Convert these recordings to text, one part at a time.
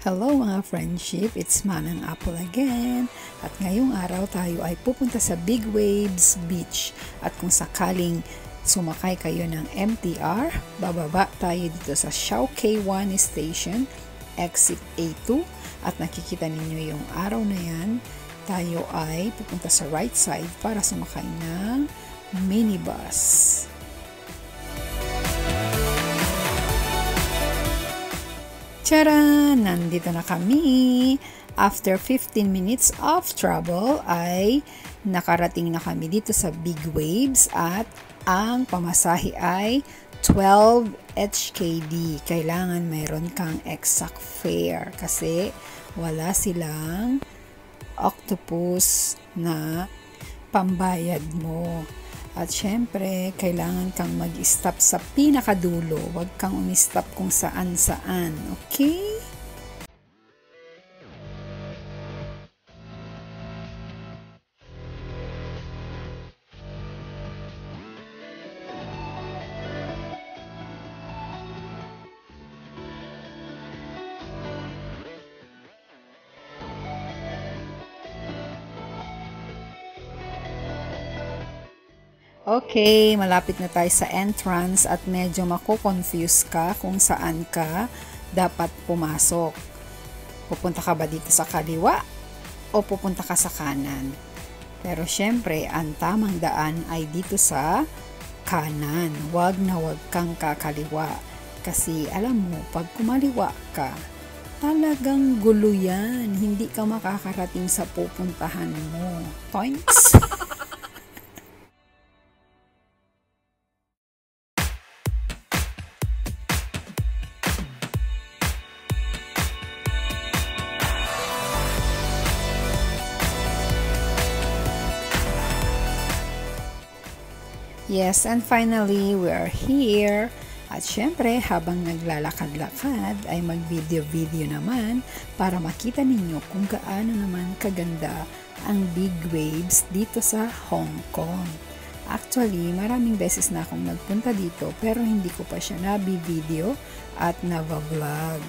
Hello mga friendship, it's Manang Apple again. At ngayong araw tayo ay pupunta sa Big Waves Beach. At kung sakaling sumakay kayo ng MTR, bababa tayo dito sa Siao K1 Station, exit A2. At nakikita ninyo yung araw na yan, tayo ay pupunta sa right side para sumakay ng minibus. Charan! Nandito na kami. After 15 minutes of travel ay nakarating na kami dito sa Big Waves at ang pamasahe ay 12 HKD. Kailangan mayroon kang exact fare kasi wala silang octopus na pambayad mo. At syempre, kailangan kang mag-stop sa pinakadulo. Huwag kang umi-stop kung saan-saan. Okay? Okay, malapit na tayo sa entrance at medyo mako-confuse ka kung saan ka dapat pumasok. Pupunta ka ba dito sa kaliwa o pupunta ka sa kanan? Pero syempre, ang tamang daan ay dito sa kanan. Huwag na huwag kang kakaliwa. Kasi alam mo, pag kumaliwa ka, talagang gulo yan. Hindi ka makakarating sa pupuntahan mo. Points? Yes, and finally, we are here. At syempre, habang naglalakad-lakad, ay mag-video-video naman para makita ninyo kung gaano naman kaganda ang Big Waves dito sa Hong Kong. Actually, maraming beses na akong nagpunta dito pero hindi ko pa siya nabi-video at nava-vlog.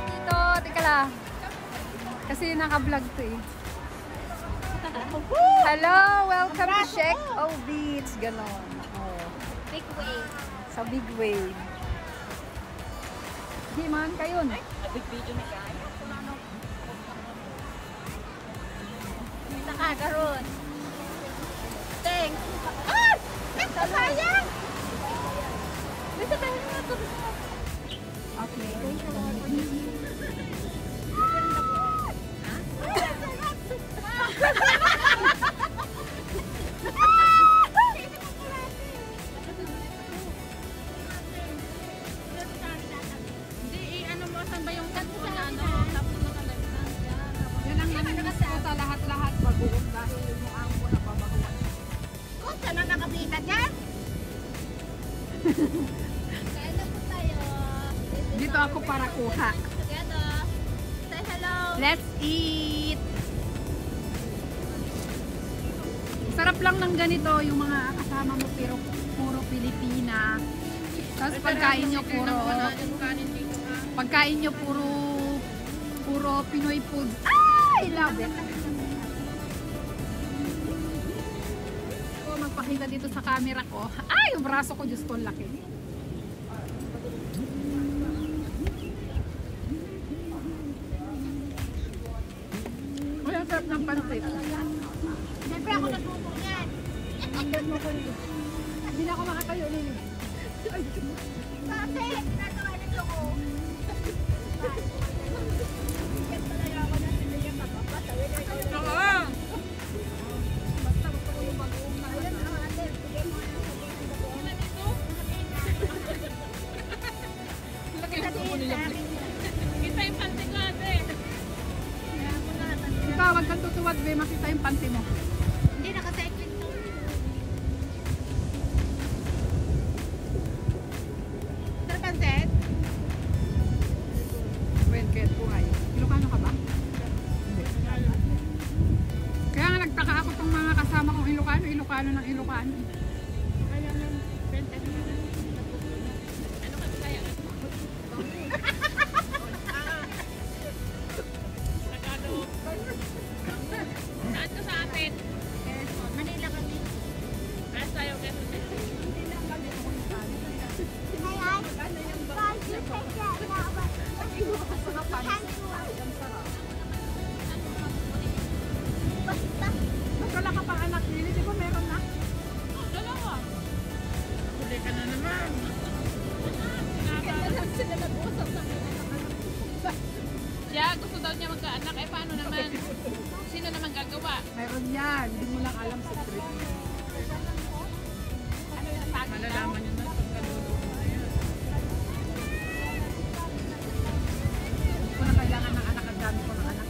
Dito, teka lang. Kasi naka-vlog to eh. Hello! Welcome to Siao Beach. Ganon. Oh. Big wave. Sa Big Wave. Di man kayo. Big video na kayo. Nakakaroon. Thanks. Ah! Sayang! Gusto tayo na ito. Okay. Lahat-lahat bagoong dahil yung amo na babaguan. Kung saan na nakapita dyan? Kaya na po tayo. Dito ako para kuha. Together. Say hello. Let's eat! Sarap lang ng ganito yung mga kasama mo pero puro Pilipina. Tapos pagkain nyo puro Pinoy food. I love it! Magpakita dito sa camera ko. Ay, yung braso ko, Diyos ko, laki. Uy, ang sarap ng pansit. Siyempre ako nagpupo yan. Hindi na ako makakayo nila. Bakit? Natawa nito ko. Bigyan talaga ako ng sinigyan na papasawin. Oo! Basta gusto ko yung bagoong na. Ayun, ate. Bigyan mo ng sabihin na bagoong. Laki na ito nila. Kita yung panty ko, ate. Ikaw, wag kang tutuwad, be. Makita yung panty mo. Hindi, nakacycling to. Sir, pansit? Well, kahit buhay. Ilocano ka ba? Hindi. Kaya nga nagtaka ako tong mga kasama kong Ilocano ng Ilocano. Kaya lang, ano ka kaya? Ang sarap. Basta. Mas wala ka pang anak nila, di ba meron na? Dalawa. Huli ka na naman. Ganda lang sila nag-usap sa mga anak. Siya, gusto daw niya magkaanak. Eh, paano naman? Sino naman gagawa? Meron yan, hindi mo lang alam sa trip. Ano yung tagi malalaman niyo na pagkaluluto na yan. Hindi ko na kailangan ng anak, ang dami ko ng anak.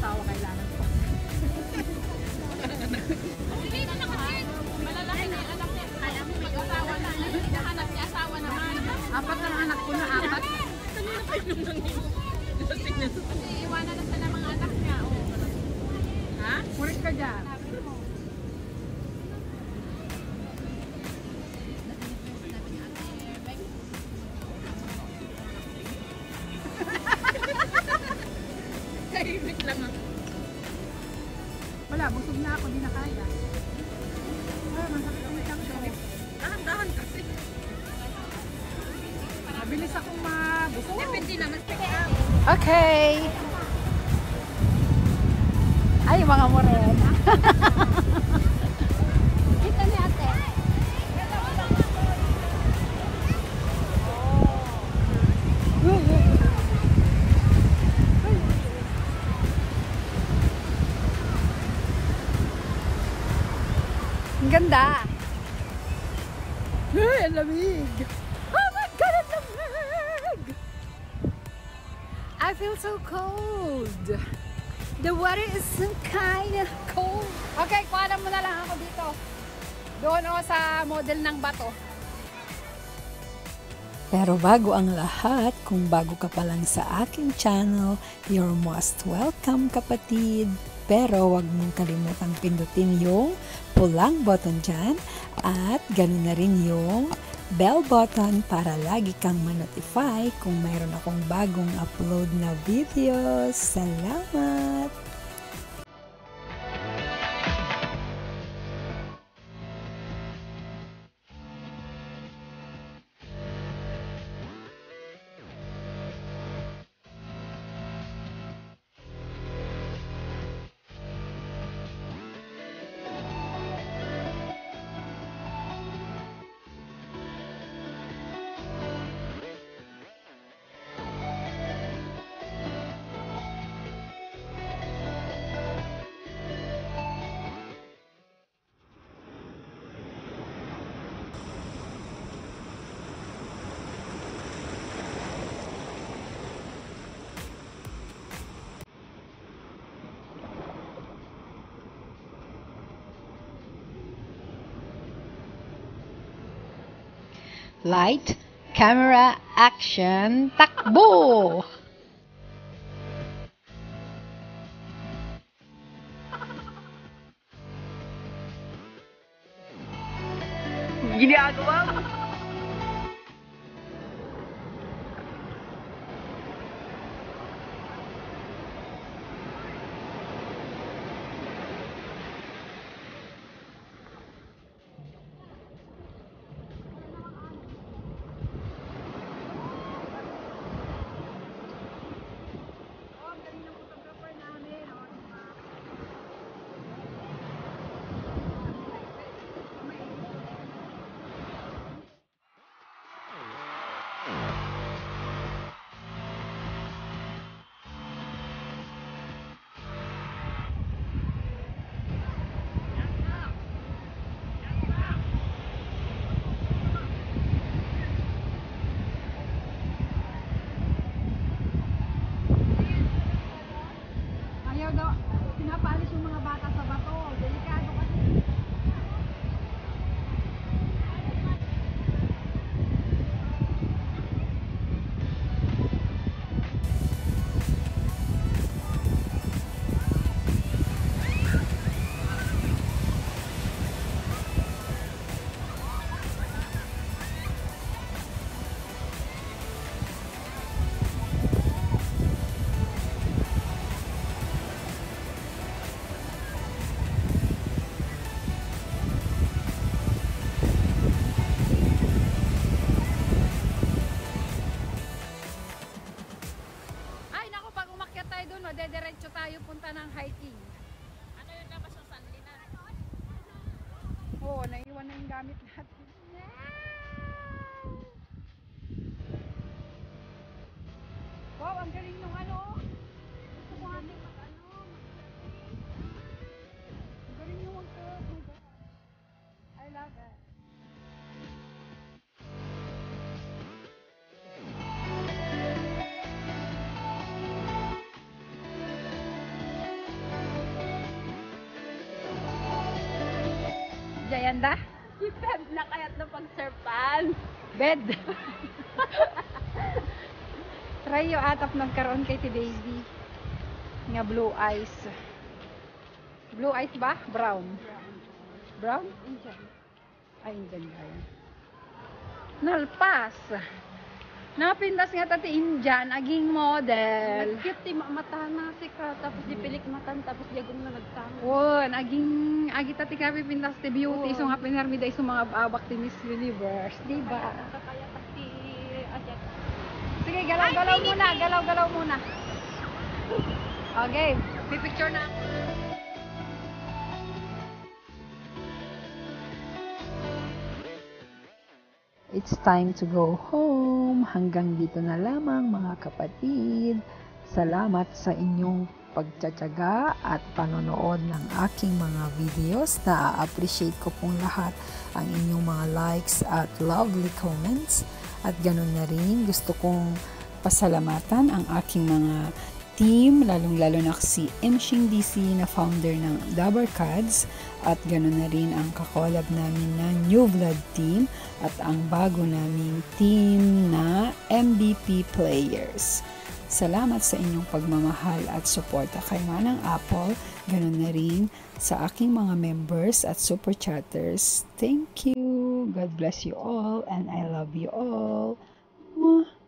Asawa kailangan ko. Hindi na kasi. Malalaki na yung anak niya. Kaya mo mag-asawa na. Hinahanap niya asawa naman. 4 ang anak ko na 4. Kanina pa yung nangyayari. Kasi iwanan na siya ng mga anak niya. Oh. Ha? Murik ka dyan. Tahimik lang ako. Wala, busog na ako, di na kaya. Ah, masakit ang isang ko. Dahan-dahan kasi. Mabilis akong mabusog. Depende naman. Okay. Ay, mga morena. Kita ni ate. Ang ganda. Ay, ang lamig. Oh my God, ang lamig. I feel so cold. The water is so kind of cold. Okay, kuhanan mo na lang ako dito. Doon o sa model ng bato. Pero bago ang lahat, kung bago ka pa lang sa aking channel, you're most welcome kapatid. Pero wag mong kalimutang pindutin yung pulang button dyan at ganoon na rin yung bell button para lagi kang ma-notify kung mayroon akong bagong upload na videos. Salamat! Light, camera, action, takbo! Ginagawa mo? Ayaw daw, pinapalis yung mga bata sa bato. Delikado kasi. magdediretso tayo punta ng hiking. Ano yun labas yung sandali na? Oo, naiwan na yung gamit natin. Wow, ang galing nung ano. Gusto ko natin mag-ano. Ang galing nung mag-surf. I love it. Jayanda? Bed na kaya't na pag-surfan. Bed. Try yung atap nagkaroon kay ti Daisy. Nga blue eyes. Blue eyes ba? Brown. Brown? Indian. Ay, Indian ba yan? Nalpas. Napindas nga tati Indian, aging model. Cute ti mata na si ka, tapos di pilik matan, tapos diagong na nagtango. Oo, agi tati ka pindas ti beauty. So nga pinarmida yung mga abak ti Miss Universe. Diba? Kaya pati aja. Sige, galaw-galaw muna. Galaw-galaw muna. Okay, pipicture na. It's time to go home. Hanggang dito na lamang mga kapatid. Salamat sa inyong pagtsatsaga at panonood ng aking mga videos. Na-appreciate ko pong lahat ang inyong mga likes at lovely comments. At ganun na rin, gusto kong pasalamatan ang aking mga team, lalong-lalo na si Mshing DC na founder ng Dabber Cards, at ganoon na rin ang kakolab namin na New Blood team at ang bago naming team na MVP Players. Salamat sa inyong pagmamahal at suporta kay Manang Apple, ganoon na rin sa aking mga members at super chatters. Thank you. God bless you all and I love you all. Mwah.